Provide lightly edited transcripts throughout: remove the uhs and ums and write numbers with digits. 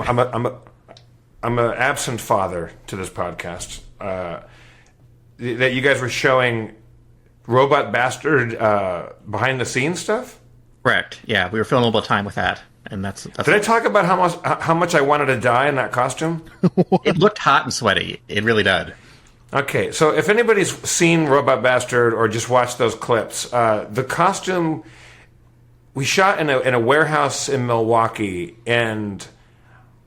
I'm an absent father to this podcast. That you guys were showing Robot Bastard behind the scenes stuff? Correct. Yeah, we were filming a little bit of time with that, and that's. Did I talk about how much I wanted to die in that costume? It looked hot and sweaty. It really did. Okay, so if anybody's seen Robot Bastard or just watched those clips, the costume we shot in a warehouse in Milwaukee, and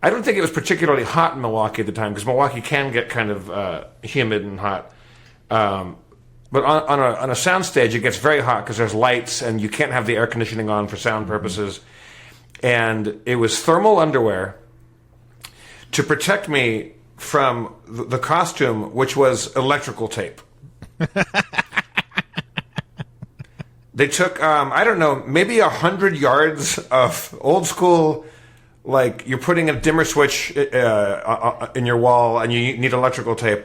I don't think it was particularly hot in Milwaukee at the time because Milwaukee can get kind of humid and hot. But on a soundstage, it gets very hot because there's lights and you can't have the air conditioning on for sound purposes. And it was thermal underwear to protect me from the costume, which was electrical tape. They took, I don't know, maybe 100 yards of old school, like you're putting a dimmer switch in your wall and you need electrical tape,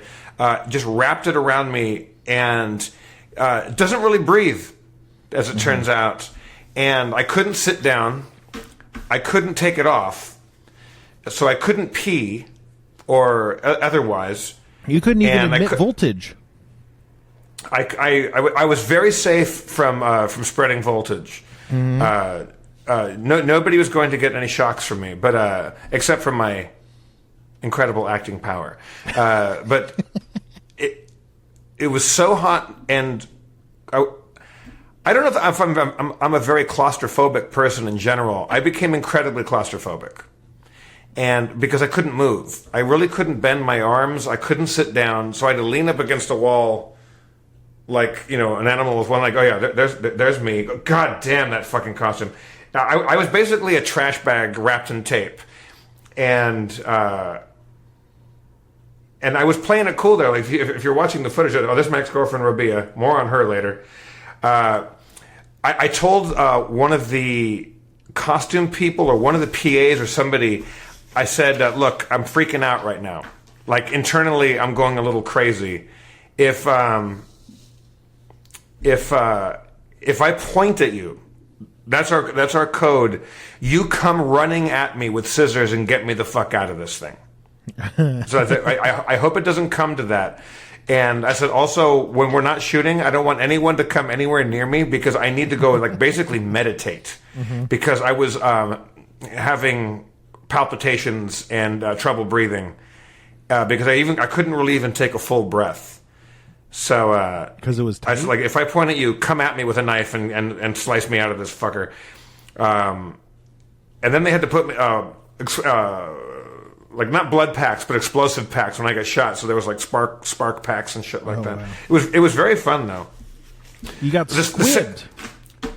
just wrapped it around me, and it doesn't really breathe, as it turns out. And I couldn't sit down. I couldn't take it off. So I couldn't pee or otherwise. You couldn't even emit voltage. I was very safe from spreading voltage. Nobody was going to get any shocks from me, but except for my incredible acting power. But it was so hot, and I don't know if I'm a very claustrophobic person in general. I became incredibly claustrophobic, and because I couldn't move, I really couldn't bend my arms. I couldn't sit down, so I had to lean up against a wall. Like, you know, an animal with one leg. Oh, yeah, there's me. God damn, that fucking costume. Now, I was basically a trash bag wrapped in tape. And I was playing it cool there. Like, if you're watching the footage, this is my ex-girlfriend, Rabia. More on her later. I told one of the costume people or one of the PAs or somebody, I said, look, I'm freaking out right now. Like, internally, I'm going a little crazy. If I point at you, that's our code. You come running at me with scissors and get me the fuck out of this thing. So I hope it doesn't come to that. And I said, also, when we're not shooting, I don't want anyone to come anywhere near me because I need to go, like, basically meditate. Because I was having palpitations and trouble breathing because I couldn't really even take a full breath. So, because it was tight? I was like, if I point at you, come at me with a knife and slice me out of this fucker. And then they had to put me, like not blood packs, but explosive packs when I got shot. So there was like spark packs and shit like that. Wow. It was very fun though. You got squibbed.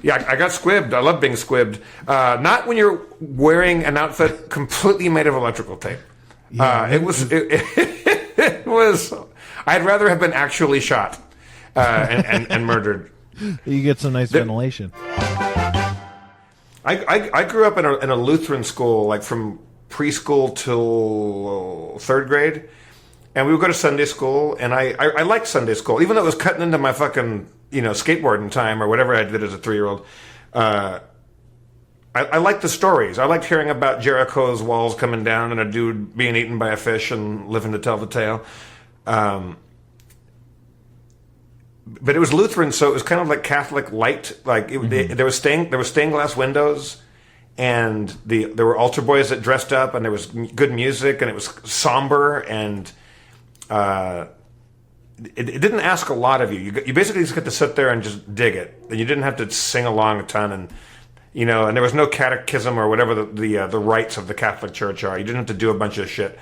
Yeah, I got squibbed. I love being squibbed. Not when you're wearing an outfit completely made of electrical tape. Yeah, it was. I'd rather have been actually shot and murdered. You get some nice ventilation. I grew up in a Lutheran school, like from preschool till third grade, and we would go to Sunday school, and I liked Sunday school, even though it was cutting into my fucking skateboarding time or whatever I did as a 3-year-old. I liked the stories. I liked hearing about Jericho's walls coming down and a dude being eaten by a fish and living to tell the tale. But it was Lutheran, so it was kind of like Catholic light. Like there was stained glass windows, and there were altar boys that dressed up, and there was good music, and it was somber, and it didn't ask a lot of you. You basically just get to sit there and just dig it, and you didn't have to sing along a ton, and and there was no catechism or whatever the rites of the Catholic Church are. You didn't have to do a bunch of shit.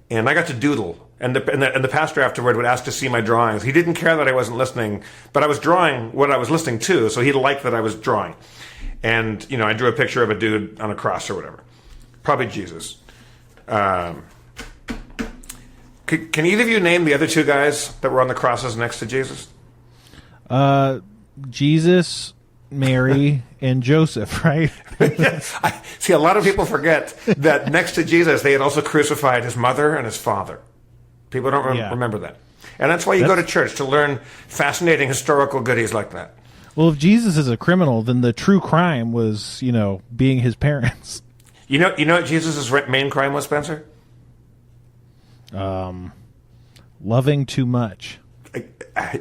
And I got to doodle, and the pastor afterward would ask to see my drawings. He didn't care that I wasn't listening, but I was drawing what I was listening to, so he liked that I was drawing. And I drew a picture of a dude on a cross or whatever, probably Jesus. Can either of you name the other two guys that were on the crosses next to Jesus? Jesus, Mary, and Joseph, right? See, a lot of people forget that next to Jesus, they had also crucified his mother and his father. People don't remember that. And that's why you go to church, to learn fascinating historical goodies like that. Well, if Jesus is a criminal, then the true crime was, being his parents. You know what Jesus' main crime was, Spencer? Loving too much.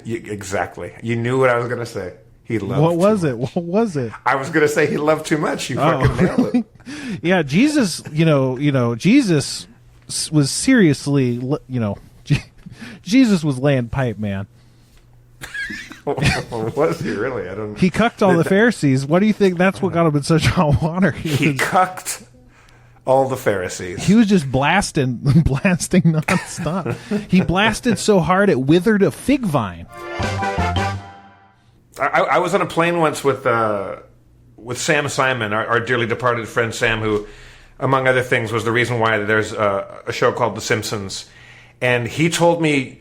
Exactly. You knew what I was going to say. He loved. What was too it? much. What was it? I was going to say he loved too much. You fucking nailed it. Yeah, Jesus. Jesus was seriously. Jesus was laying pipe, man. Was he really? I don't. He cucked all the Pharisees. What do you think? That's what got him in such hot water. He cucked all the Pharisees. He was just blasting nonstop. He blasted so hard it withered a fig vine. I was on a plane once with Sam Simon, our dearly departed friend Sam, who, among other things, was the reason why there's a show called The Simpsons. And he told me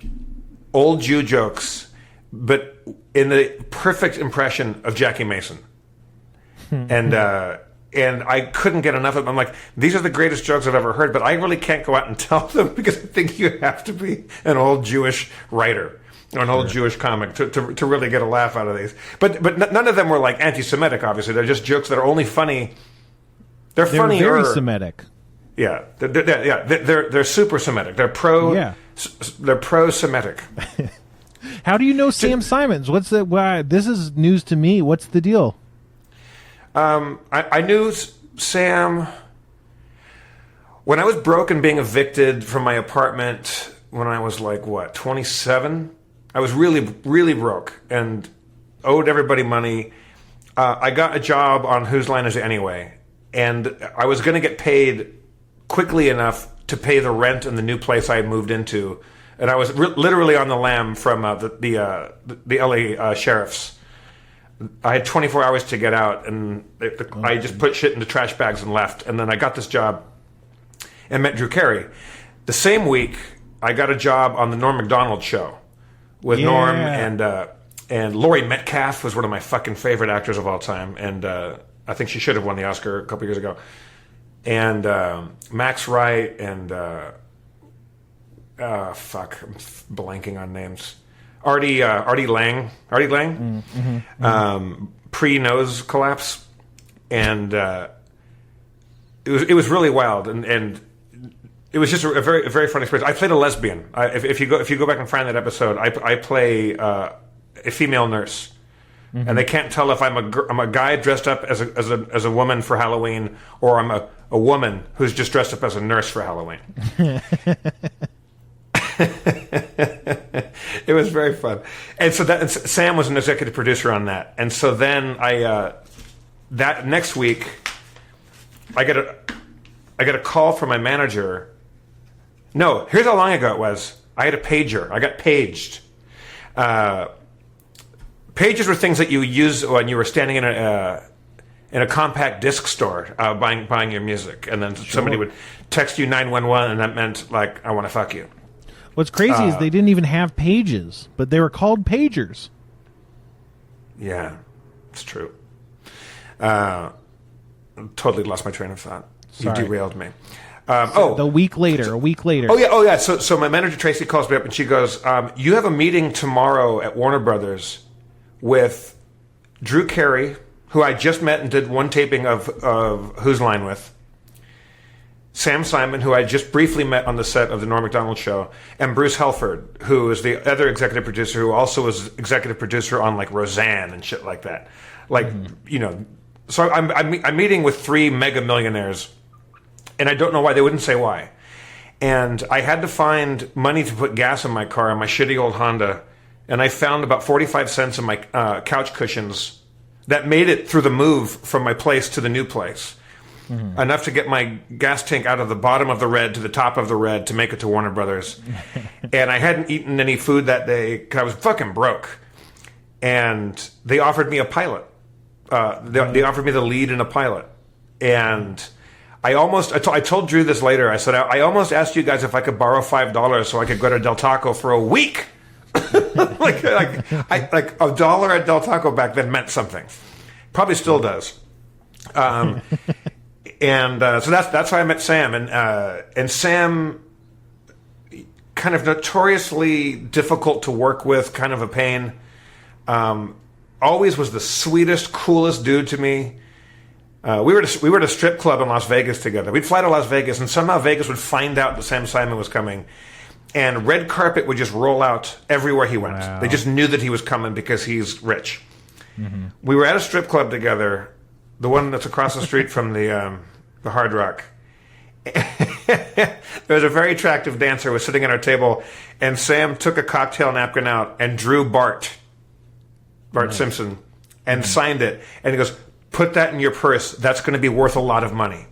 old Jew jokes, but in the perfect impression of Jackie Mason. And I couldn't get enough of them. I'm like, these are the greatest jokes I've ever heard, but I really can't go out and tell them because I think you have to be an old Jewish writer or an old Jewish comic to really get a laugh out of these. But none of them were like anti-Semitic, obviously. They're just jokes that are only funny. They're funny. Very Semitic. Yeah, they're super Semitic. They're pro-Semitic. How do you know Sam Simons? What's the why? This is news to me. What's the deal? I knew Sam when I was broke and being evicted from my apartment when I was 27. I was really, really broke and owed everybody money. I got a job on Whose Line Is It Anyway? And I was going to get paid quickly enough to pay the rent in the new place I had moved into. And I was literally on the lam from the LA sheriffs. I had 24 hours to get out, and I just put shit into trash bags and left. And then I got this job and met Drew Carey. The same week, I got a job on the Norm Macdonald show with Norm and Laurie Metcalf was one of my fucking favorite actors of all time. And I think she should have won the Oscar a couple years ago. And Max Wright and I'm blanking on names. Artie Lang, pre-nose collapse, and it was really wild, and it was just a very fun experience. I played a lesbian. If you go back and find that episode, I play a female nurse, and they can't tell if I'm a guy dressed up as a woman for Halloween, or I'm a woman who's just dressed up as a nurse for Halloween. It was very fun, and so Sam was an executive producer on that, and so then that next week I get a call from my manager. No, here's how long ago it was. I had a pager. I got paged. Pages were things that you use when you were standing in a compact disc store buying your music, and then somebody would text you 911, and that meant I want to fuck you. What's crazy is they didn't even have pages, but they were called pagers. Yeah, it's true. Totally lost my train of thought. Sorry. You derailed me. A week later. Oh yeah. So my manager Tracy calls me up and she goes, "You have a meeting tomorrow at Warner Brothers with Drew Carey, who I just met and did one taping of Whose Line with." Sam Simon, who I just briefly met on the set of the Norm Macdonald show, and Bruce Helford, who is the other executive producer, who also was executive producer on Roseanne and shit like that. So I'm meeting with 3 mega millionaires, and I don't know why. They wouldn't say why. And I had to find money to put gas in my car, in my shitty old Honda, and I found about 45 cents in my couch cushions that made it through the move from my place to the new place. Mm-hmm. Enough to get my gas tank out of the bottom of the red to the top of the red to make it to Warner Brothers. And I hadn't eaten any food that day because I was fucking broke. And they offered me a pilot. They offered me the lead in a pilot. And I told Drew this later. I said, I almost asked you guys if I could borrow $5 so I could go to Del Taco for a week. like $1 at Del Taco back then meant something. Probably still does. And so that's how I met Sam, and Sam, kind of notoriously difficult to work with, kind of a pain. Always was the sweetest, coolest dude to me. We were at a strip club in Las Vegas together. We'd fly to Las Vegas, and somehow Vegas would find out that Sam Simon was coming, and red carpet would just roll out everywhere he went. Wow. They just knew that he was coming because he's rich. Mm-hmm. We were at a strip club together, the one that's across the street from the Hard Rock. There was a very attractive dancer who was sitting at our table, and Sam took a cocktail napkin out and drew Bart Simpson, and signed it. And he goes, "Put that in your purse. That's going to be worth a lot of money."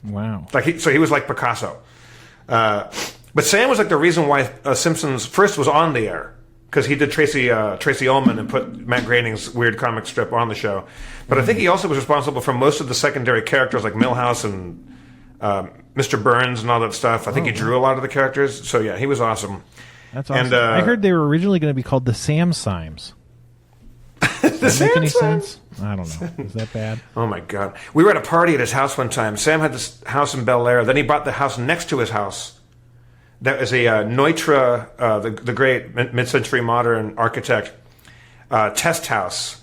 Wow. So he was like Picasso. But Sam was like the reason why Simpsons first was on the air, because he did Tracy Ullman and put Matt Groening's weird comic strip on the show. But I think he also was responsible for most of the secondary characters like Milhouse and Mr. Burns and all that stuff. I think he drew a lot of the characters. So yeah, he was awesome. That's awesome. And, I heard they were originally going to be called the Sam Simes. Does that make any sense? I don't know. Is that bad? Oh my God. We were at a party at his house one time. Sam had this house in Bel Air. Then he bought the house next to his house. That was a Neutra, the great mid-century modern architect, test house.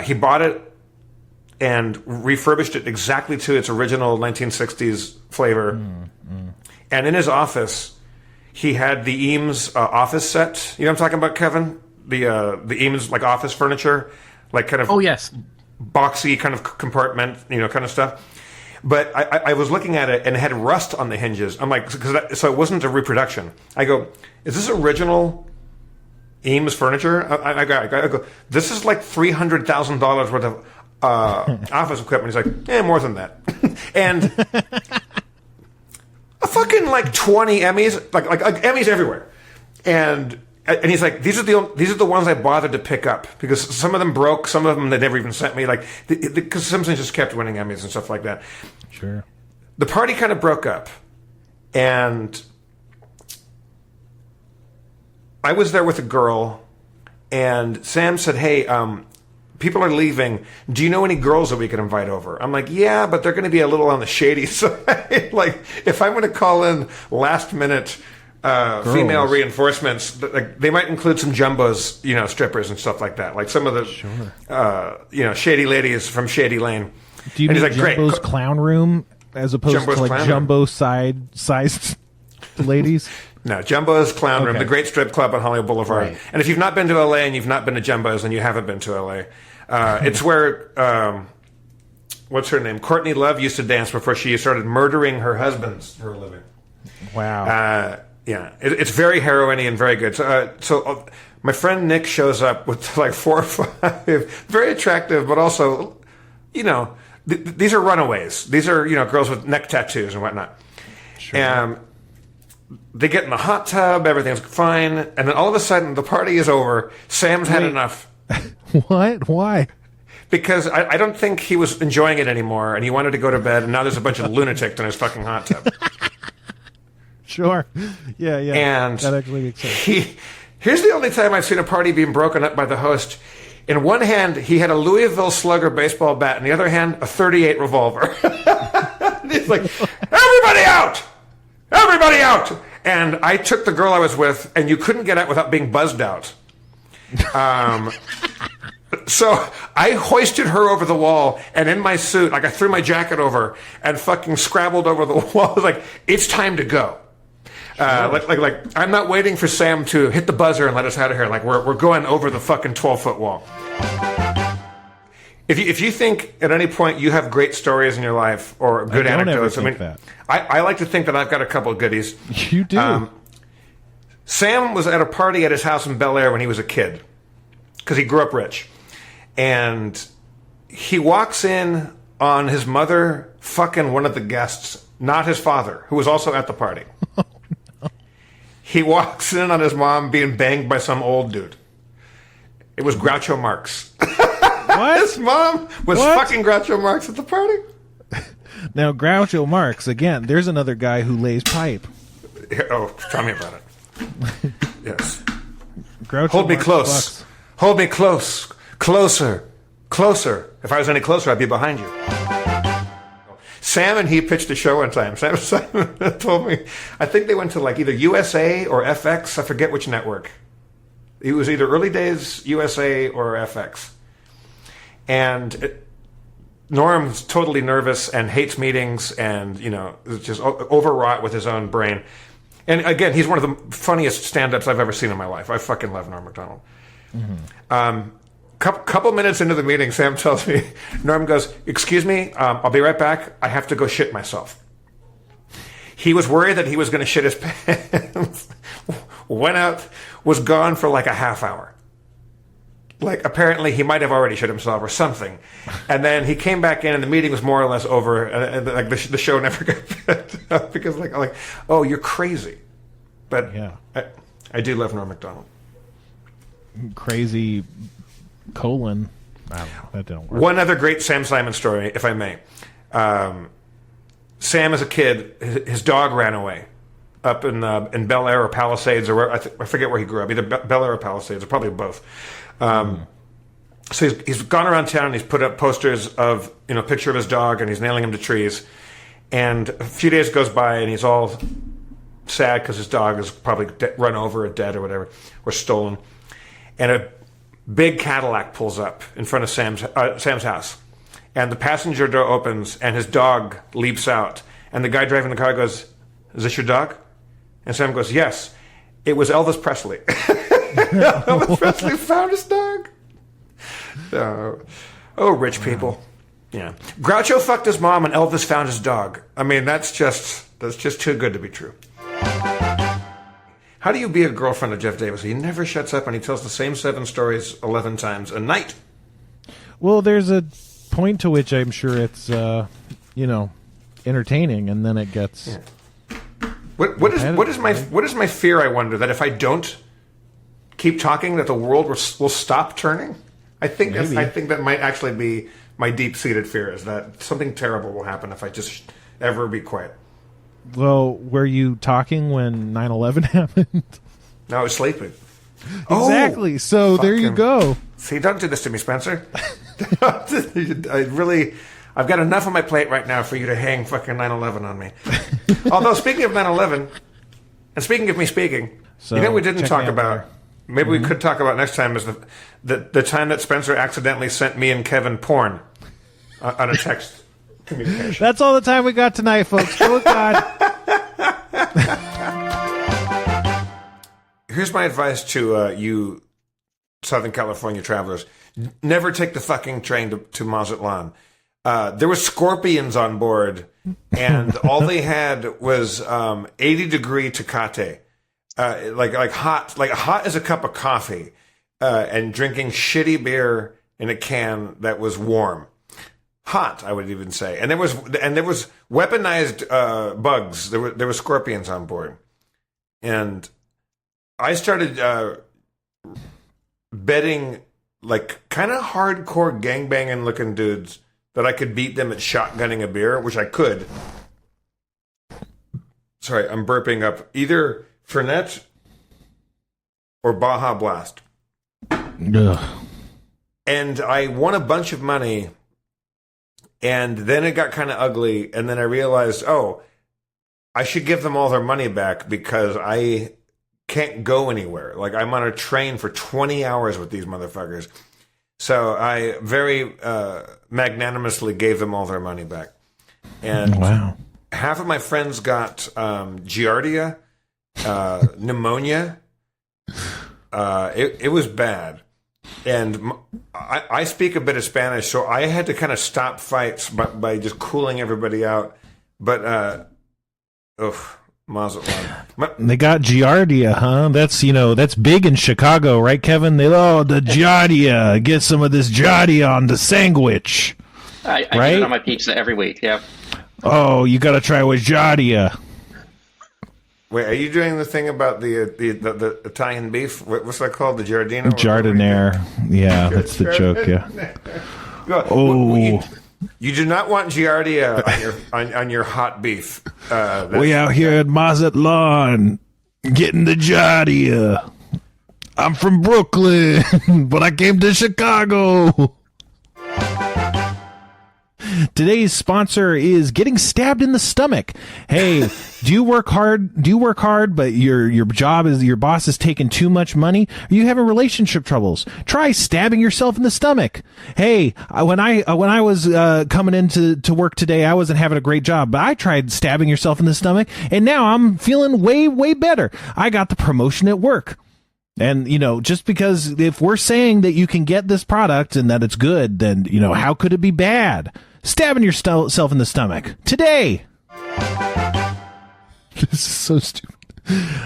He bought it and refurbished it exactly to its original 1960s flavor. And in his office, he had the Eames office set. You know what I'm talking about, Kevin? The Eames like office furniture, like kind of yes, boxy kind of compartment, kind of stuff. But I was looking at it and it had rust on the hinges. I'm like, so it wasn't a reproduction. I go, is this original Eames furniture? I go, this is like $300,000 worth of office equipment. He's like, more than that. And a fucking like 20 Emmys, like Emmys everywhere. And he's like, these are the ones I bothered to pick up because some of them broke, some of them they never even sent me. Like, because Simpsons just kept winning Emmys and stuff like that. Sure. The party kind of broke up, and I was there with a girl, and Sam said, "Hey, people are leaving. Do you know any girls that we could invite over?" I'm like, "Yeah, but they're going to be a little on the shady side. Like, if I'm going to call in last minute." Female reinforcements, like they might include some jumbos, strippers and stuff like that. Like some of the, shady ladies from Shady Lane. Do you mean Jumbo's Clown Room as opposed to like Jumbo sized ladies? No, Jumbo's Clown Room, the great strip club on Hollywood Boulevard. Right. And if you've not been to LA and you've not been to Jumbo's, then you haven't been to LA. It's where, what's her name? Courtney Love used to dance before she started murdering her husbands for a living. Wow. Yeah, it's very heroine-y and very good. So my friend Nick shows up with like 4 or 5 very attractive, but also, these are runaways. These are, girls with neck tattoos and whatnot. Sure. And they get in the hot tub, everything's fine, and then all of a sudden the party is over. Sam's had enough. What? Why? Because I don't think he was enjoying it anymore, and he wanted to go to bed, and now there's a bunch of lunatics in his fucking hot tub. Sure. Yeah. And that actually makes sense. Here's the only time I've seen a party being broken up by the host. In one hand, he had a Louisville Slugger baseball bat. In the other hand, a .38 revolver. He's like, everybody out! Everybody out! And I took the girl I was with, and you couldn't get out without being buzzed out. So I hoisted her over the wall, and in my suit, like I threw my jacket over and fucking scrabbled over the wall. I was like, it's time to go. Like I'm not waiting for Sam to hit the buzzer and let us out of here. Like we're going over the fucking 12-foot wall. If you think at any point you have great stories in your life or good anecdotes, I like to think that I've got a couple of goodies. You do. Sam was at a party at his house in Bel Air when he was a kid because he grew up rich, and he walks in on his mother fucking one of the guests, not his father, who was also at the party. He walks in on his mom being banged by some old dude. It was Groucho Marx. What? His mom was fucking Groucho Marx at the party. Now, Groucho Marx, again, there's another guy who lays pipe. Oh, tell me about it. Yes. Groucho Hold me Marx close. bucks. Hold me close. Closer. Closer. If I was any closer, I'd be behind you. Sam and he pitched a show one time. Sam told me, I think they went to like either USA or FX. I forget which network. It was either early days USA or FX. And Norm's totally nervous and hates meetings, and is just overwrought with his own brain. And again, he's one of the funniest stand-ups I've ever seen in my life. I fucking love Norm Macdonald. Couple minutes into the meeting, Sam tells me, Norm goes, "Excuse me, I'll be right back. I have to go shit myself." He was worried that he was going to shit his pants. Went out, was gone for like a half hour. Like, apparently he might have already shit himself or something. And then he came back in and the meeting was more or less over. And like the show never got picked up because like, oh, you're crazy. But Yeah. I do love Norm Macdonald. Crazy colon. I don't know. That didn't work. One other great Sam Simon story, if I may. Sam, as a kid, his dog ran away up in Bel Air or Palisades, or I forget where he grew up, either Bel Air or Palisades, or probably both. So he's gone around town and he's put up posters of a picture of his dog, and he's nailing them to trees. And a few days goes by and he's all sad because his dog is probably run over or dead or whatever, or stolen. And a big Cadillac pulls up in front of Sam's house. And the passenger door opens, and his dog leaps out. And the guy driving the car goes, "Is this your dog?" And Sam goes, "Yes. It was Elvis Presley." Elvis Presley found his dog. Oh, rich people. Yeah. Groucho fucked his mom, and Elvis found his dog. I mean, that's just too good to be true. How do you be a girlfriend of Jeff Davis? He never shuts up, and he tells the same 7 stories 11 times a night. Well, there's a point to which I'm sure it's, entertaining, and then it gets. Yeah. What is my fear? I wonder that if I don't keep talking, that the world will stop turning. I think that might actually be my deep-seated fear, is that something terrible will happen if I just ever be quiet. Well, were you talking when 9/11 happened? No, I was sleeping. Exactly. So there you go. See, don't do this to me, Spencer. I've got enough on my plate right now for you to hang fucking 9/11 on me. Although, speaking of 9/11, and speaking of me speaking, so, we didn't talk about, maybe we could talk about next time, is the time that Spencer accidentally sent me and Kevin porn on a text communication. That's all the time we got tonight, folks. Oh, God. Here's my advice to you Southern California travelers. Never take the fucking train to Mazatlan. There were scorpions on board, and all they had was 80-degree Tecate, like hot as a cup of coffee, and drinking shitty beer in a can that was warm, hot, I would even say. And there was weaponized bugs. There were scorpions on board, and I started betting like kind of hardcore gangbanging looking dudes that I could beat them at shotgunning a beer, which I could. Sorry, I'm burping up. Either Fernet or Baja Blast. Ugh. And I won a bunch of money, and then it got kind of ugly, and then I realized, I should give them all their money back because I can't go anywhere. Like, I'm on a train for 20 hours with these motherfuckers. So I very magnanimously gave them all their money back. And wow. Half of my friends got giardia, pneumonia. It was bad. And I speak a bit of Spanish, so I had to kind of stop fights by just cooling everybody out. But, Mazatlan. They got Giardia, huh? That's big in Chicago, right, Kevin? The Giardia. Get some of this Giardia on the sandwich. I get it on my pizza every week, yeah. Oh, you got to try with Giardia. Wait, are you doing the thing about the Italian beef? What's that called? The Giardino? Giardiniera. Yeah, that's the joke, yeah. Oh. You do not want Giardia on your hot beef. We out here at Mazatlan getting the Giardia. I'm from Brooklyn, but I came to Chicago. Today's sponsor is getting stabbed in the stomach. Hey, do you work hard? But your job is, your boss is taking too much money? Are you having relationship troubles? Try stabbing yourself in the stomach. Hey, when I was coming into work today, I wasn't having a great job, but I tried stabbing yourself in the stomach, and now I'm feeling way better. I got the promotion at work. And, just because if we're saying that you can get this product and that it's good, then, how could it be bad? Stabbing yourself in the stomach today. This is so stupid.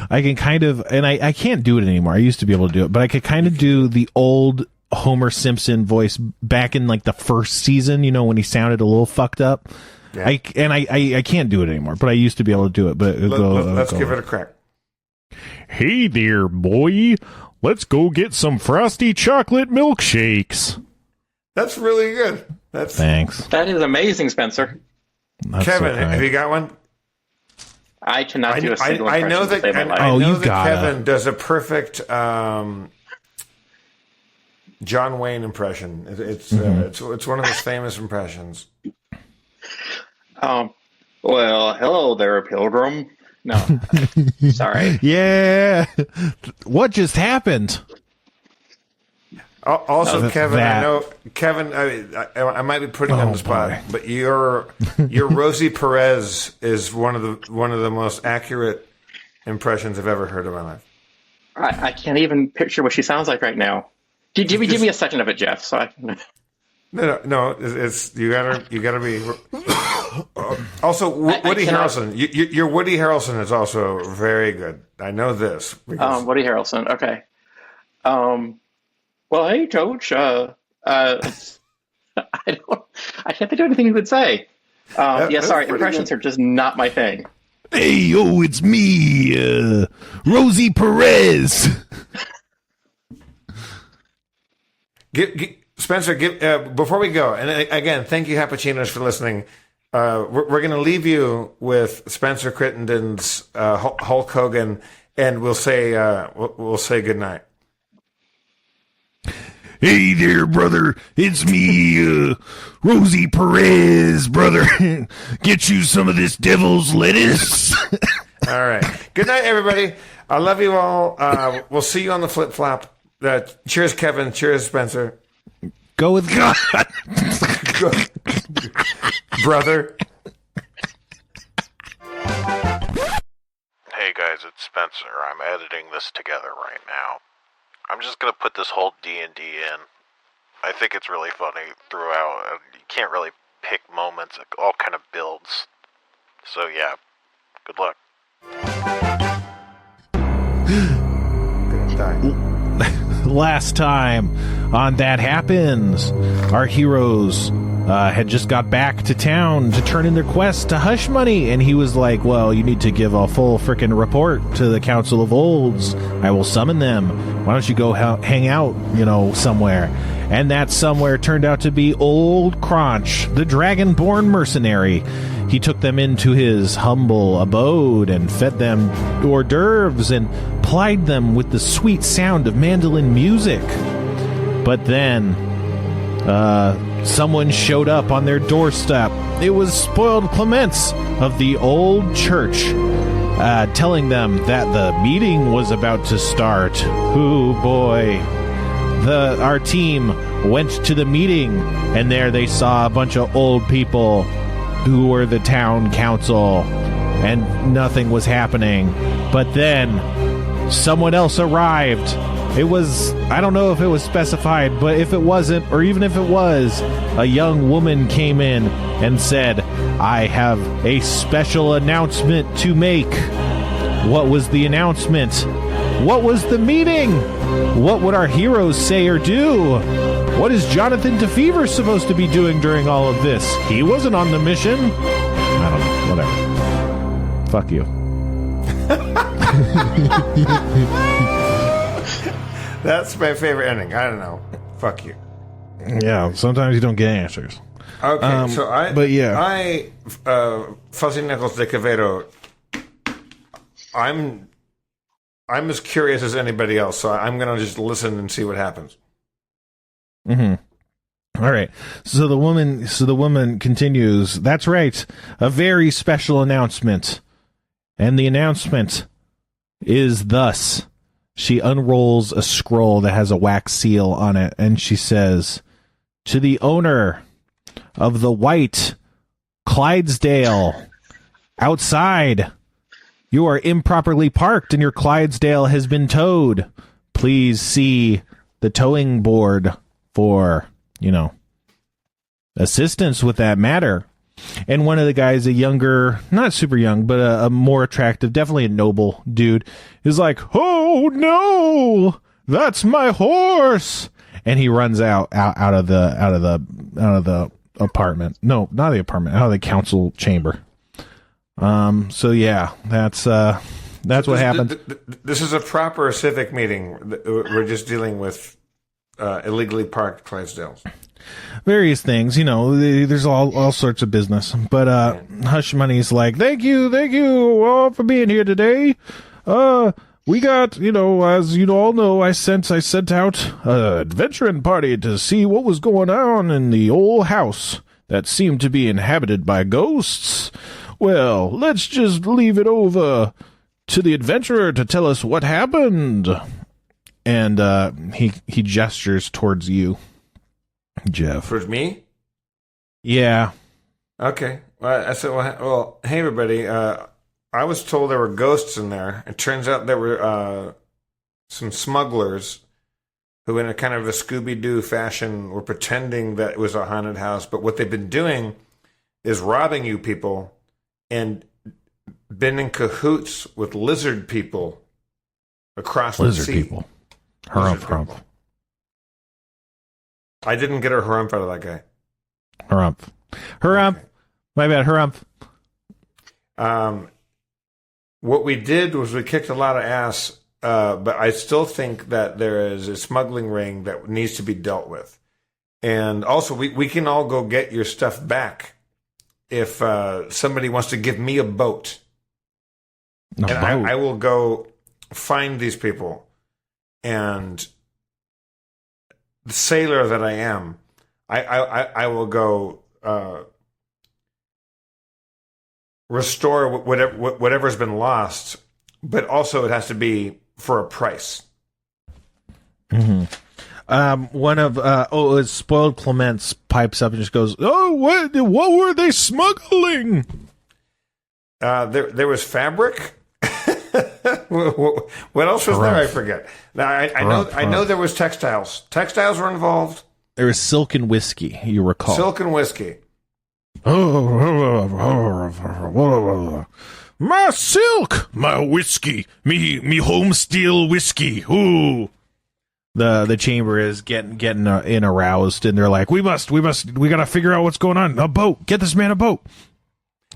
I can kind of, and I can't do it anymore. I used to be able to do it, but I could kind of do the old Homer Simpson voice back in like the first season, when he sounded a little fucked up. Yeah. I can't do it anymore, but I used to be able to do it. But let's give it a crack. Hey there, boy. Let's go get some frosty chocolate milkshakes. That's really good. Thanks. That is amazing, Spencer. That's Kevin, so have you got one? I cannot do a single I know that, Kevin does a perfect John Wayne impression. It's one of his famous impressions. Well, hello there, Pilgrim. No, sorry. Yeah. What just happened? Also, Kevin, I know Kevin. I might be putting you on the spot, but your Rosie Perez is one of the most accurate impressions I've ever heard in my life. I can't even picture what she sounds like right now. Give me a second of it, Jeff. So I can... No. It's you gotta be. Also, Woody Harrelson. Your Woody Harrelson is also very good. I know this. Woody Harrelson. Okay. Well, hey, Coach. I can't think of anything you would say. Sorry. Impressions are just not my thing. Hey, yo, it's me, Rosie Perez. Spencer, before we go, and again, thank you, Happuccinos, for listening. We're going to leave you with Spencer Crittenden's Hulk Hogan, and we'll say good night. Hey there, brother. It's me, Rosie Perez, brother. Get you some of this devil's lettuce. All right. Good night, everybody. I love you all. We'll see you on the flip flop. Cheers, Kevin. Cheers, Spencer. Go with God. Brother. Hey guys, it's Spencer. I'm editing this together right now. I'm just gonna put this whole D&D in. I think it's really funny throughout. You can't really pick moments. It all kind of builds. So yeah, good luck. Last time on That Happens, our heroes had just got back to town to turn in their quest to Hush Money, and he was like, well, you need to give a full frickin' report to the Council of Olds. I will summon them. Why don't you go hang out, somewhere? And that somewhere turned out to be Old Crunch, the dragonborn mercenary. He took them into his humble abode and fed them hors d'oeuvres and plied them with the sweet sound of mandolin music. But then, someone showed up on their doorstep. It was Spoiled Clements of the old church, telling them that the meeting was about to start. Ooh, boy. Our team went to the meeting, and there they saw a bunch of old people who were the town council, and nothing was happening. But then someone else arrived. It was, I don't know if it was specified, but if it wasn't, or even if it was, a young woman came in and said, I have a special announcement to make. What was the announcement? What was the meeting? What would our heroes say or do? What is Jonathan DeFever supposed to be doing during all of this? He wasn't on the mission. I don't know. Whatever. Fuck you. That's my favorite ending. I don't know. Fuck you. Yeah, sometimes you don't get answers. Okay, I Fuzzy Nichols de Quevedo, I'm as curious as anybody else, so I'm going to just listen and see what happens. Mm-hmm. All right. So the woman continues. That's right. A very special announcement. And the announcement is thus. She unrolls a scroll that has a wax seal on it, and she says, to the owner of the white Clydesdale outside, you are improperly parked and your Clydesdale has been towed. Please see the towing board for, assistance with that matter. And one of the guys, a younger, not super young, but a more attractive, definitely a noble dude, is like, oh no, that's my horse. And he runs out of the apartment. No, not the apartment, out of the council chamber. So yeah, that's what happened. This is a proper civic meeting. We're just dealing with illegally parked Clydesdales. Various things, there's all sorts of business. But Hush Money's like, thank you all for being here today. We got, as you all know, I sent out an adventuring party to see what was going on in the old house that seemed to be inhabited by ghosts. Well, let's just leave it over to the adventurer to tell us what happened. And he gestures towards you, Jeff. For me? Yeah. Okay. Well, I said, well, hey, everybody. I was told there were ghosts in there. It turns out there were some smugglers who, in a kind of a Scooby-Doo fashion, were pretending that it was a haunted house. But what they've been doing is robbing you people and been in cahoots with lizard people across the sea. Lizard people. Harumph. I didn't get a harumph out of that guy. Harumph. Okay. My bad, harumph. What we did was we kicked a lot of ass, but I still think that there is a smuggling ring that needs to be dealt with. And also, we can all go get your stuff back if somebody wants to give me a boat. I will go find these people. And the sailor that I am, I will go restore whatever's been lost, but also it has to be for a price. Mm-hmm. One of Spoiled Clements pipes up and just goes, "Oh, what were they smuggling?" There was fabric. What else was there? I forget. Now I know there was textiles. Textiles were involved. There was silk and whiskey. You recall silk and whiskey. My silk, my whiskey, me home steel whiskey. Ooh. The chamber is getting aroused, and they're like, we gotta figure out what's going on. A boat, get this man a boat.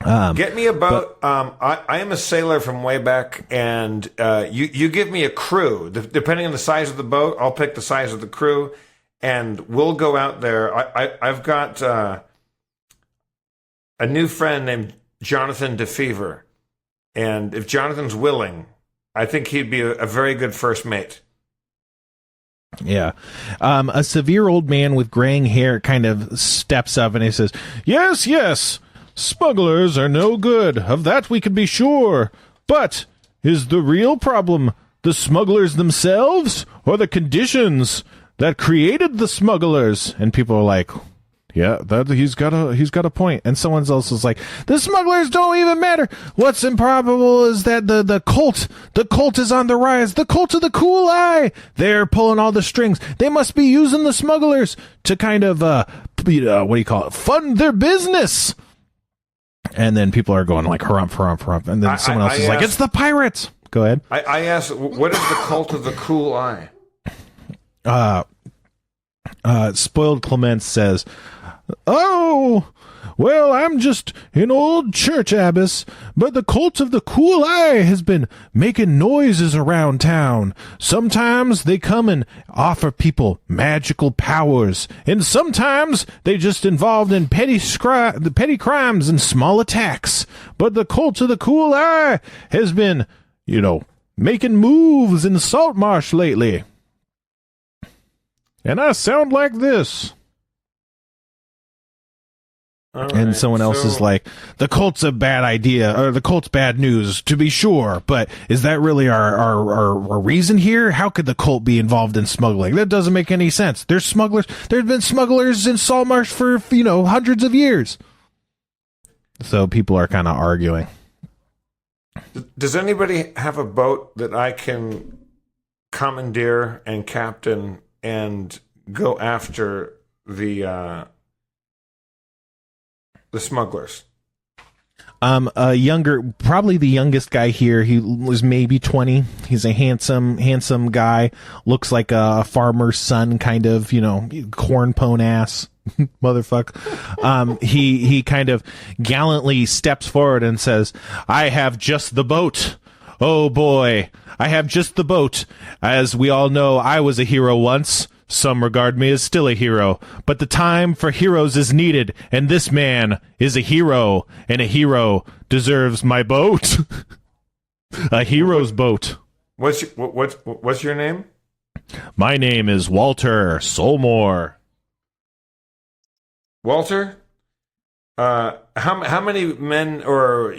Get me a boat. I am a sailor from way back, and you give me a crew. Depending on the size of the boat, I'll pick the size of the crew, and we'll go out there. I've got a new friend named Jonathan DeFever, and if Jonathan's willing, I think he'd be a very good first mate. Yeah. A severe old man with graying hair kind of steps up and he says, Yes. Smugglers are no good. Of that we can be sure. But is the real problem the smugglers themselves or the conditions that created the smugglers? And people are like, yeah, he's got a point. And someone else is like, the smugglers don't even matter. What's improbable is that the cult is on the rise. The cult of the cool eye. They're pulling all the strings. They must be using the smugglers to kind of, fund their business. And then people are going like, harump. And then someone else is like, it's the pirates. Go ahead. I asked, what is the cult of the cool eye? Spoiled Clement says, oh, well, I'm just an old church abbess, but the cult of the cool eye has been making noises around town. Sometimes they come and offer people magical powers, and sometimes they just involved in petty crimes and small attacks. But the cult of the cool eye has been, making moves in the salt marsh lately. And I sound like this. And someone else is like, the cult's a bad idea, or the cult's bad news, to be sure, but is that really our reason here? How could the cult be involved in smuggling? That doesn't make any sense. There's smugglers. There's been smugglers in Saltmarsh for, hundreds of years. So people are kind of arguing. Does anybody have a boat that I can commandeer and captain and go after the smugglers? Probably the youngest guy here. He was maybe 20. He's a handsome guy. Looks like a farmer's son, kind of, corn pone ass motherfucker. He kind of gallantly steps forward and says, I have just the boat. Oh boy, I have just the boat. As we all know, I was a hero once. Some regard me as still a hero, but the time for heroes is needed, and this man is a hero, and a hero deserves my boat. A hero's boat. What's your name? My name is Walter Solmore. Walter? How many men, or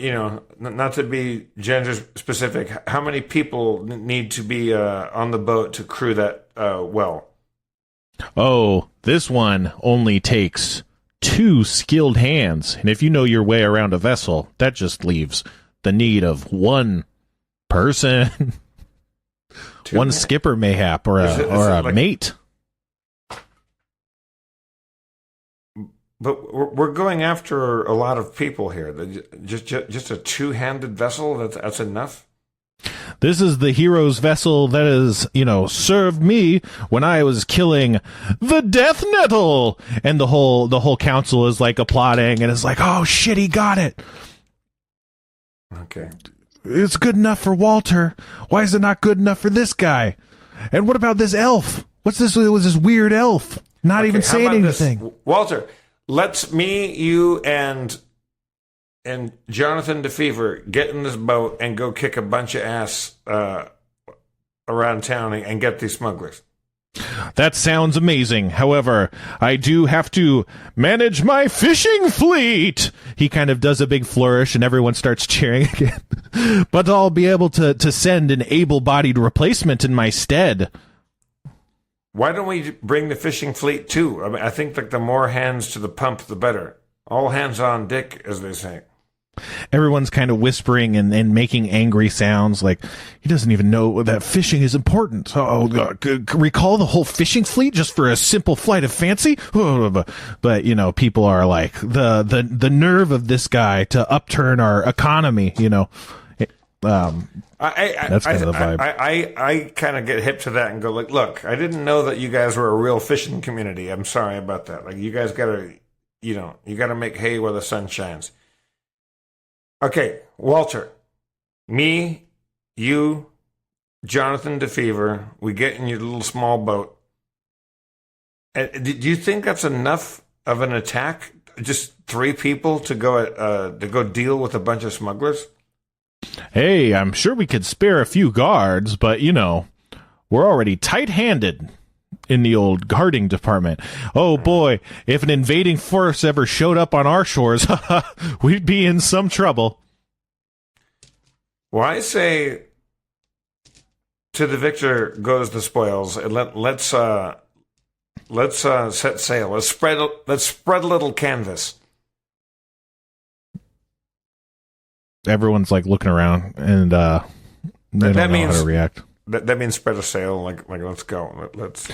not to be gender specific, how many people need to be on the boat to crew that well? Oh, this one only takes 2 skilled hands, and if you know your way around a vessel, that just leaves the need of 1 person. One skipper, mayhap, or a mate. But we're going after a lot of people here. Just a 2-handed vessel, that's enough? This is the hero's vessel that has, served me when I was killing the Death Nettle. And the whole council is like applauding and is like, oh shit, he got it. Okay. It's good enough for Walter. Why is it not good enough for this guy? And what about this elf? What's this? It was this weird elf. Not even saying anything. This? Walter, let's me, you, and Jonathan DeFever get in this boat and go kick a bunch of ass around town and get these smugglers. That sounds amazing. However, I do have to manage my fishing fleet. He kind of does a big flourish and everyone starts cheering again. But I'll be able to send an able-bodied replacement in my stead. Why don't we bring the fishing fleet too? I mean, I think the more hands to the pump, the better. All hands on deck, as they say. Everyone's kind of whispering and making angry sounds like he doesn't even know that fishing is important. Recall the whole fishing fleet just for a simple flight of fancy? But, people are like, the nerve of this guy to upturn our economy, That's kind of the vibe. I kind of get hip to that and go like, look, I didn't know that you guys were a real fishing community. I'm sorry about that. Like, you guys gotta, you gotta make hay where the sun shines. Okay, Walter, me, you, Jonathan DeFever, we get in your little small boat. Do you think that's enough of an attack? Just 3 people to go deal with a bunch of smugglers? Hey, I'm sure we could spare a few guards, but, we're already tight-handed in the old guarding department. Oh, boy, if an invading force ever showed up on our shores, we'd be in some trouble. Well, I say to the victor goes the spoils, and let's set sail. Let's spread a little canvas. Everyone's like looking around and they don't know how to react. That means spread a sail. Like let's go. Let's.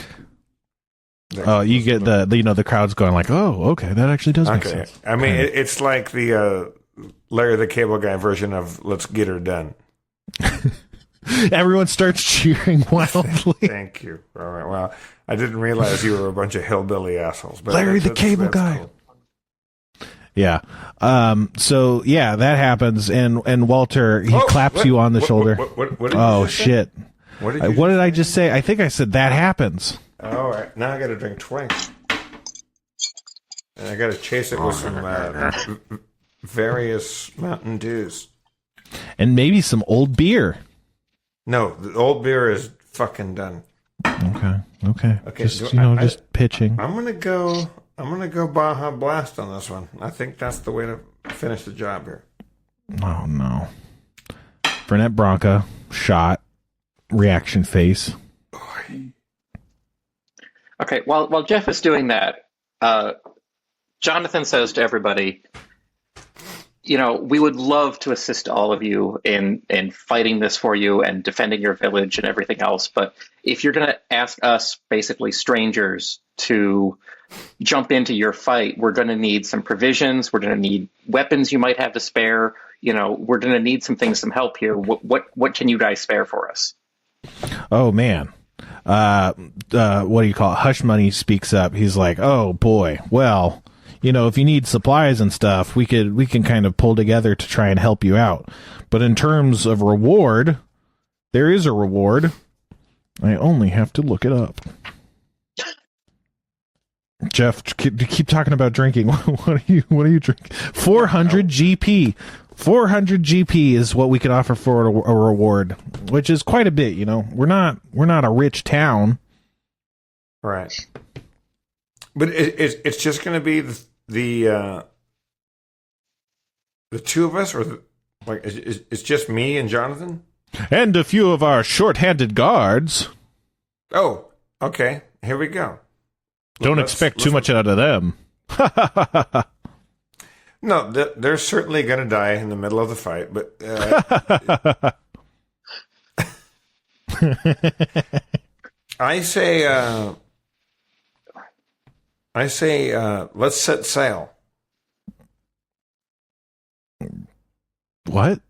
Oh, you get the crowd's going like, oh, okay, that actually does make sense. I mean, it's like the Larry the Cable Guy version of "Let's Get Her Done." Everyone starts cheering wildly. Thank you. All right. Well, I didn't realize you were a bunch of hillbilly assholes. But Larry the Cable Guy. Cool. Yeah. So yeah, that happens, and Walter claps you on the shoulder. What shit! What did I just say? I think I said that happens. All right. Now I got to drink twice, and I got to chase it with some various Mountain Dews, and maybe some old beer. No, the old beer is fucking done. Okay. Just pitching. I'm gonna go I'm gonna go Baja Blast on this one. I think that's the way to finish the job here. Oh no. Burnett Bronca shot. Reaction face. Okay, while Jeff is doing that, Jonathan says to everybody, we would love to assist all of you in fighting this for you and defending your village and everything else. But if you're going to ask us, basically strangers, to jump into your fight, we're going to need some provisions. We're going to need weapons you might have to spare. We're going to need some help here. What can you guys spare for us? Oh man. What do you call it? Hush Money speaks up. He's like, oh boy, well, if you need supplies and stuff, we can kind of pull together to try and help you out. But in terms of reward, there is a reward. I only have to look it up. Jeff, keep talking about drinking. What are you drinking? 400 GP. 400 GP is what we can offer for a reward, which is quite a bit. We're not a rich town, right? But it's just going to be the two of us, or it's just me and Jonathan, and a few of our short-handed guards. Oh, okay. Here we go. Don't expect too much out of them. No, they're certainly going to die in the middle of the fight, but I say, let's set sail. What?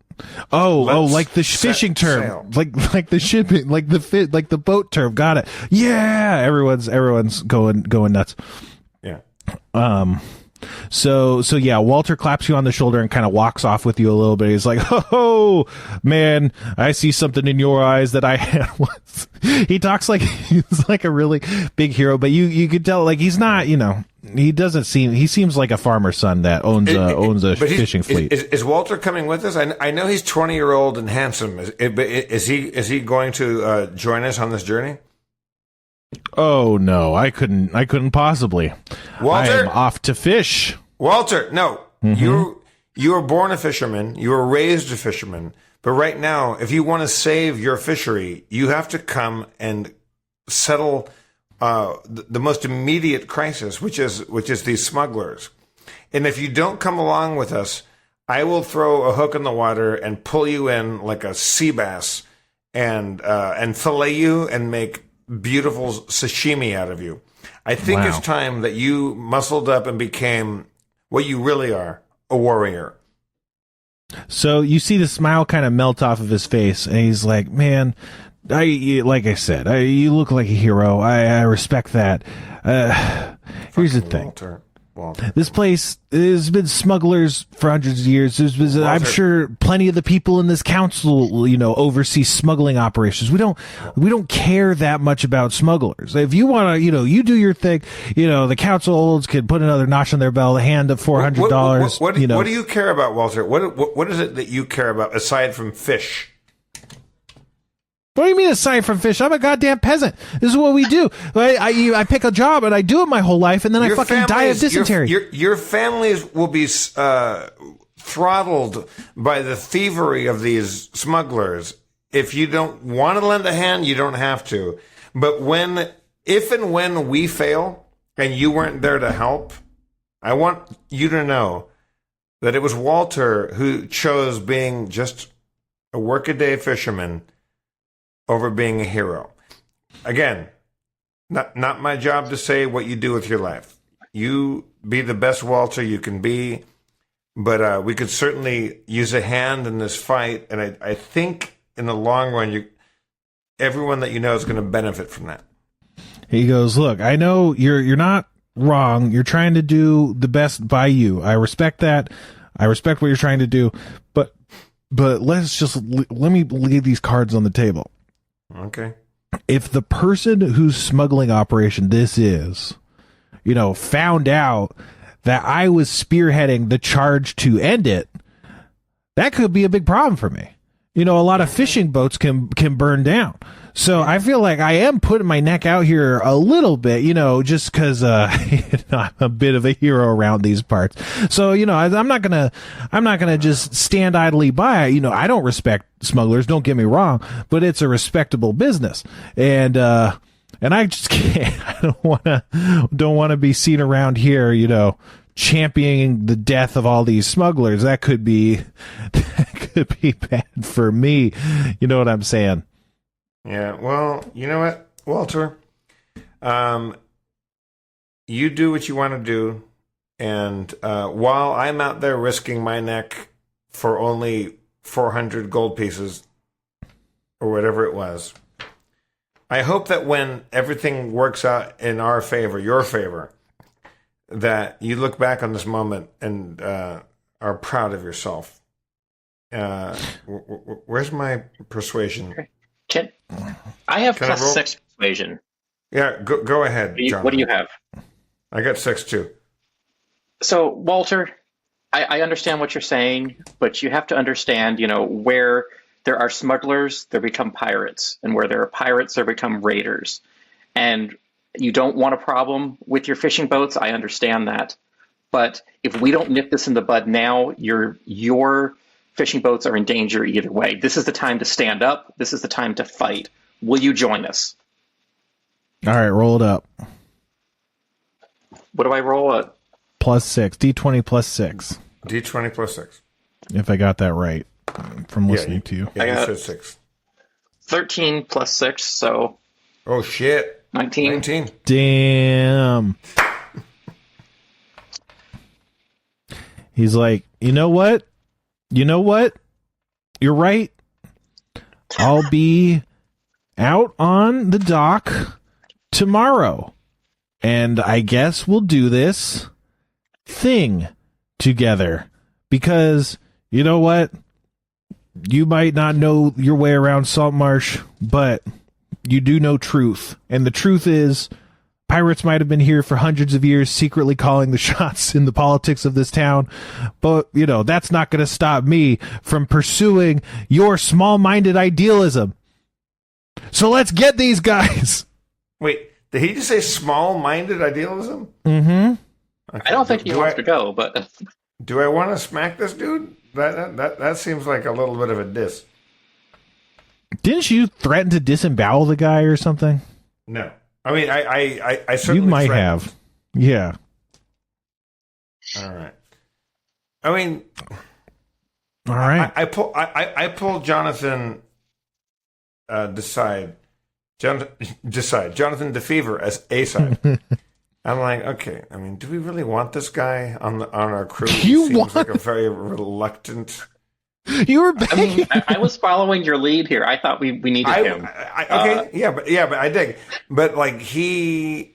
Like the fishing term, sail. like the shipping, like the boat term. Got it. Yeah, everyone's going nuts. Yeah. So yeah, Walter claps you on the shoulder and kind of walks off with you a little bit. He's like, "Oh man, I see something in your eyes that I had once." He talks like he's like a really big hero, but you could tell like he's not. He seems like a farmer's son that owns a fishing fleet. Is Walter coming with us? I know he's 20-year-old and handsome. Is he going to join us on this journey? Oh no, I couldn't possibly. Walter, I am off to fish. Walter, no. Mm-hmm. You were born a fisherman. You were raised a fisherman. But right now, if you want to save your fishery, you have to come and settle the most immediate crisis, which is these smugglers. And if you don't come along with us, I will throw a hook in the water and pull you in like a sea bass and fillet you and make beautiful sashimi out of you. I think It's time that you muscled up and became what you really are, a warrior. So you see the smile kind of melt off of his face, and he's like, man, you look like a hero. I respect that. Here's the thing. Walter. This place has been smugglers for hundreds of years. I'm sure plenty of the people in this council, oversee smuggling operations. We don't care that much about smugglers. If you want to, you do your thing. The council can put another notch on their belt, hand up $400. What do you care about, Walter? What is it that you care about aside from fish? What do you mean aside from fish? I'm a goddamn peasant. This is what we do. I pick a job and I do it my whole life, and then I fucking die of dysentery. Your families will be throttled by the thievery of these smugglers. If you don't want to lend a hand, you don't have to. But if and when we fail and you weren't there to help, I want you to know that it was Walter who chose being just a workaday fisherman over being a hero. Again, not my job to say what you do with your life. You be the best Walter you can be, but we could certainly use a hand in this fight, and I think in the long run, everyone that you know is going to benefit from that. He goes, look, I know you're not wrong. You're trying to do the best by you. I respect that. I respect what you're trying to do, but let me leave these cards on the table. Okay. If the person whose smuggling operation this is, found out that I was spearheading the charge to end it, that could be a big problem for me. a lot of fishing boats can burn down. So I feel like I am putting my neck out here a little bit, just because I'm a bit of a hero around these parts. So I'm not gonna just stand idly by. I don't respect smugglers. Don't get me wrong, but it's a respectable business, and I just can't. I don't want to be seen around here, championing the death of all these smugglers. That could be bad for me. You know what I'm saying? Yeah, well, you know what, Walter? You do what you want to do, and while I'm out there risking my neck for only 400 gold pieces, or whatever it was, I hope that when everything works out in our favor, your favor, that you look back on this moment and are proud of yourself. Where's my persuasion? I have plus 6 persuasion. Yeah, go ahead, John. What do you have? I got 6 too. So, Walter, I understand what you're saying, but you have to understand, where there are smugglers, there become pirates, and where there are pirates, there become raiders. And you don't want a problem with your fishing boats. I understand that. But if we don't nip this in the bud now, your fishing boats are in danger either way. This is the time to stand up. This is the time to fight. Will you join us? All right, roll it up. What do I roll? Plus 6. D20 plus 6. D20 plus 6. If I got that right from listening to you. Yeah, I you got said 6. 13 plus 6, so... Oh, shit. 19. Damn. He's like, you know what? You're right. I'll be out on the dock tomorrow. And I guess we'll do this thing together. Because, you know what? You might not know your way around Saltmarsh, but you do know truth. And the truth is, pirates might have been here for hundreds of years, secretly calling the shots in the politics of this town. But, that's not going to stop me from pursuing your small-minded idealism. So let's get these guys. Wait, did he just say small-minded idealism? Mm-hmm. Okay. I don't think he wants to go, but... Do I want to smack this dude? That seems like a little bit of a diss. Didn't you threaten to disembowel the guy or something? No. I mean, I certainly You might threatened. have. Yeah. All right. I mean, All right. I pull Jonathan Jonathan DeFever as A side. I'm like, okay. I mean, do we really want this guy on our crew? He seems like a very reluctant. You were begging. I was following your lead here. I thought we needed him. Okay, but I dig. But like is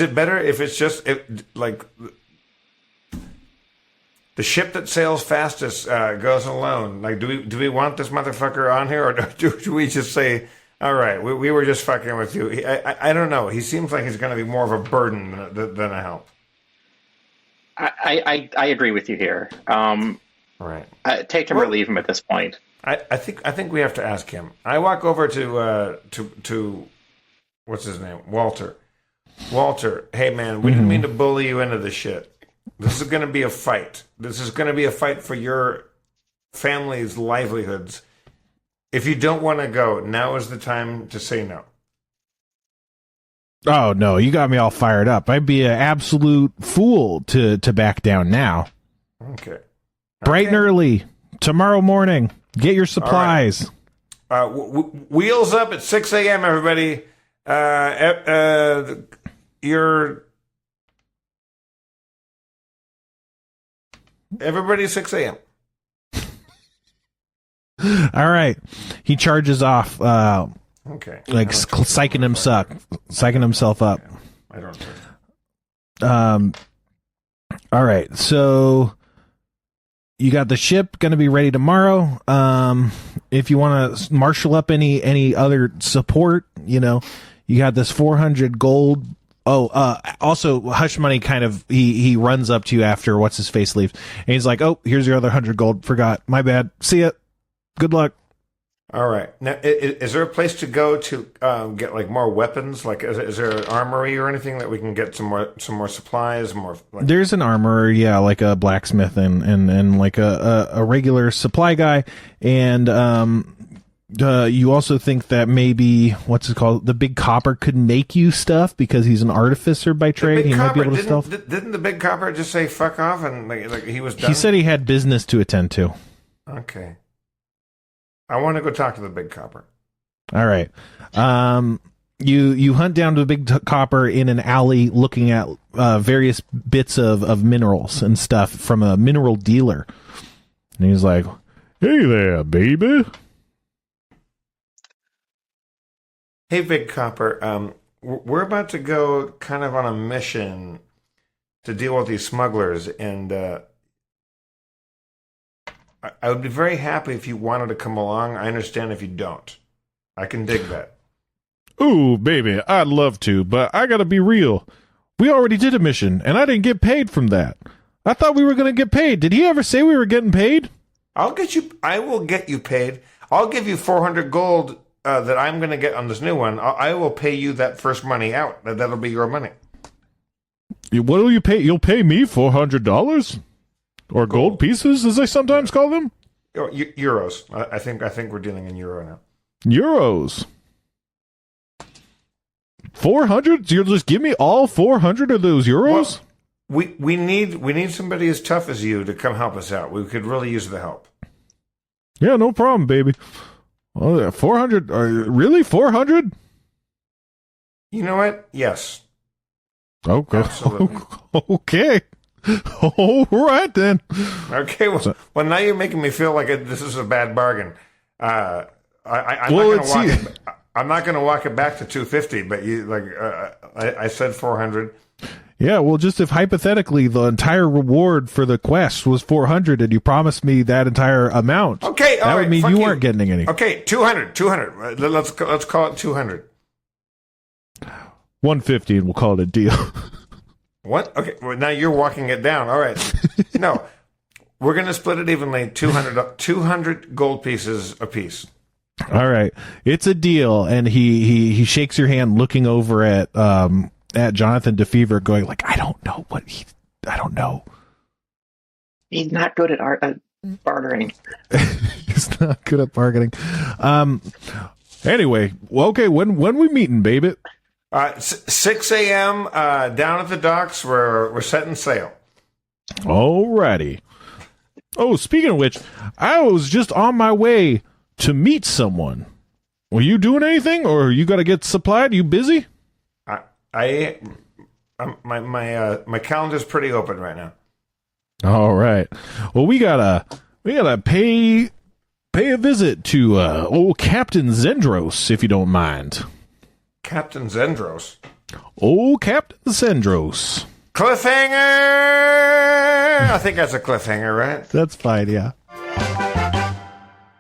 it better if it's just the ship that sails fastest goes alone? Like, do we want this motherfucker on here, or do we just say, all right, we were just fucking with you? I don't know. He seems like he's going to be more of a burden than a help. I agree with you here. Right. Take him or leave him at this point. I think we have to ask him. I walk over to what's his name? Walter. Walter, hey man, we didn't mean to bully you into the shit. This is going to be a fight. This is going to be a fight for your family's livelihoods. If you don't want to go, now is the time to say no. Oh no, you got me all fired up. I'd be an absolute fool to back down now. Okay. Bright and early tomorrow morning. Get your supplies. Right. Wheels up at 6 a.m. Everybody. Everybody 6 a.m. All right. He charges off. Okay. Like psyching himself up. I don't. All right. So you got the ship going to be ready tomorrow. If you want to marshal up any other support, you got this 400 gold. Oh, also Hush Money kind of, he runs up to you after what's his face leaves, and he's like, oh, here's your other 100 gold. Forgot. My bad. See ya. Good luck. All right. Now, is there a place to go to get like more weapons? Like, is there an armory or anything that we can get some more supplies? More. Like... There's an armorer, yeah, like a blacksmith and like a regular supply guy, and you also think that maybe what's it called? The Big Copper could make you stuff because he's an artificer by trade. He might be able to stealth. Didn't the Big Copper just say "fuck off" and like he was done? He said he had business to attend to. Okay. I want to go talk to the Big Copper. All right. You hunt down to the Big Copper in an alley looking at various bits of minerals and stuff from a mineral dealer. And he's like, "Hey there, baby." Hey, Big Copper. We're about to go kind of on a mission to deal with these smugglers, and I would be very happy if you wanted to come along. I understand if you don't. I can dig that. Ooh, baby, I'd love to, but I gotta be real. We already did a mission, and I didn't get paid from that. I thought we were gonna get paid. Did he ever say we were getting paid? I will get you paid. I'll give you 400 gold that I'm going to get on this new one. I will pay you that first money out. That'll be your money. What will you pay? You'll pay me $400? Or gold pieces, as I sometimes call them? Euros. I think we're dealing in euro now. Euros. 400? You'll just give me all 400 of those euros? Well, we need somebody as tough as you to come help us out. We could really use the help. Yeah, no problem, baby. Oh, 400? Really? 400? You know what? Yes. Okay. Absolutely. Okay. All right, then. Okay, well, now you're making me feel like this is a bad bargain. I'm not going to walk it back to 250, but I said 400. Yeah, well, just if hypothetically the entire reward for the quest was 400 and you promised me that entire amount, okay, that would mean you weren't getting any. Okay, 200. Let's call it 200. 150 and we'll call it a deal. What? Okay, well, now you're walking it down. All right. No, we're going to split it evenly, 200 gold pieces apiece. All right. It's a deal. And he shakes your hand looking over at Jonathan DeFever going like, I don't know. He's not good at bartering. He's not good at bargaining. Anyway, well, okay, when we meeting, baby? 6 a.m. Down at the docks. We're setting sail. Alrighty. Oh, speaking of which, I was just on my way to meet someone. Were you doing anything, or you got to get supplied? You busy? My calendar's pretty open right now. All right. Well, we gotta pay a visit to old Captain Zendros, if you don't mind. Captain Zendros. Old Captain Zendros. Cliffhanger! I think that's a cliffhanger, right? That's fine, yeah.